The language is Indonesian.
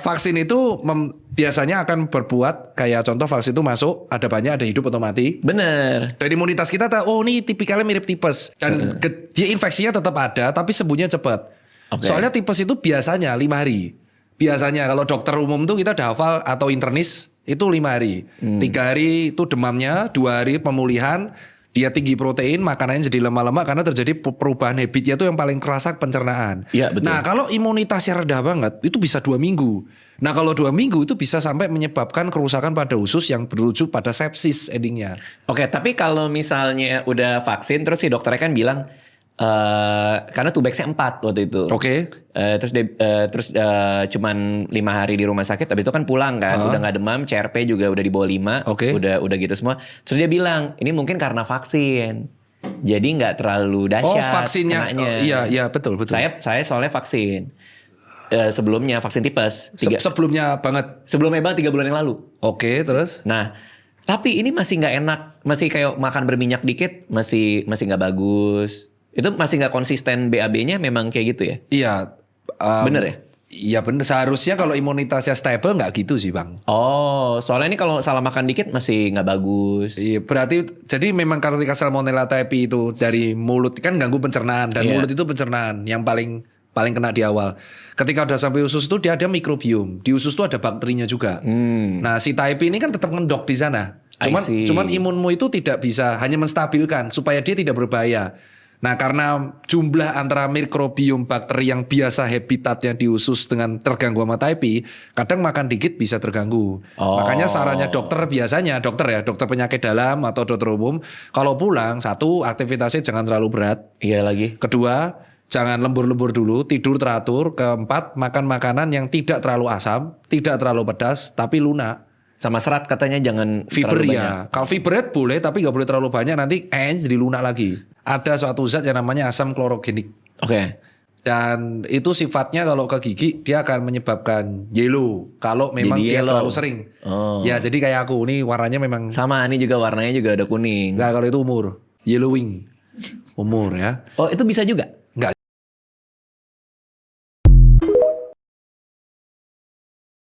Vaksin itu biasanya akan berbuat kayak contoh vaksin itu masuk ada banyak ada hidup atau mati. Bener. Dan imunitas kita tahu ini tipikalnya mirip tipes dan dia infeksinya tetap ada tapi sembuhnya cepat. Oke. Soalnya tipes itu biasanya 5 hari. Biasanya kalau dokter umum tuh kita udah hafal atau internis itu 5 hari. 3 hari itu demamnya, 2 hari pemulihan. Dia tinggi protein, makanannya jadi lemak-lemak karena terjadi perubahan habitnya itu yang paling kerasa pencernaan. Iya, betul. Nah kalau imunitasnya rendah banget itu bisa 2 minggu. Nah kalau 2 minggu itu bisa sampai menyebabkan kerusakan pada usus yang berujung pada sepsis endingnya. Oke, tapi kalau misalnya udah vaksin terus si dokternya kan bilang karena 2-backsnya 4 waktu itu. Oke. Terus cuman 5 hari di rumah sakit, habis itu kan pulang kan, udah nggak demam, CRP juga udah di bawah 5, Oke. udah gitu semua. Terus dia bilang ini mungkin karena vaksin, jadi nggak terlalu dahsyat. Oh vaksinnya, iya betul. Saya soalnya vaksin sebelumnya vaksin tipes. Sebelumnya banget. Sebelumnya banget 3 bulan yang lalu. Oke terus? Nah, tapi ini masih nggak enak, masih kayak makan berminyak dikit, masih nggak bagus. Itu masih nggak konsisten BAB-nya memang kayak gitu ya? Iya. Bener ya? Iya bener. Seharusnya kalau imunitasnya stable nggak gitu sih bang. Oh, soalnya ini kalau salah makan dikit masih nggak bagus. Iya, berarti jadi memang ketika Salmonella typhi itu dari mulut kan ganggu pencernaan dan mulut itu pencernaan yang paling kena di awal. Ketika udah sampai usus itu dia ada mikrobiom. Di usus itu ada bakterinya juga. Nah, si typhi ini kan tetap ngendok di sana. Cuman imunmu itu tidak bisa hanya menstabilkan supaya dia tidak berbahaya. Nah, karena jumlah antara mikrobiom bakteri yang biasa habitatnya di usus dengan terganggu sama typhi, kadang makan dikit bisa terganggu. Makanya sarannya dokter biasanya, dokter penyakit dalam atau dokter umum, kalau pulang, 1, aktivitasnya jangan terlalu berat. Iya lagi. Kedua, jangan lembur-lembur dulu, tidur teratur. Keempat, makan makanan yang tidak terlalu asam, tidak terlalu pedas, tapi lunak. Sama serat katanya jangan Fiber terlalu ya. banyak. Kalau fiber boleh tapi gak boleh terlalu banyak nanti jadi lunak lagi. Ada suatu zat yang namanya asam klorogenik. Oke. Dan itu sifatnya kalau ke gigi dia akan menyebabkan yellow. Kalau memang Jadi dia yellow. terlalu sering. Ya jadi kayak aku ini warnanya memang. Sama, ini juga warnanya juga ada kuning. Enggak kalau itu umur. Yellowing. Umur ya. Oh, itu bisa juga?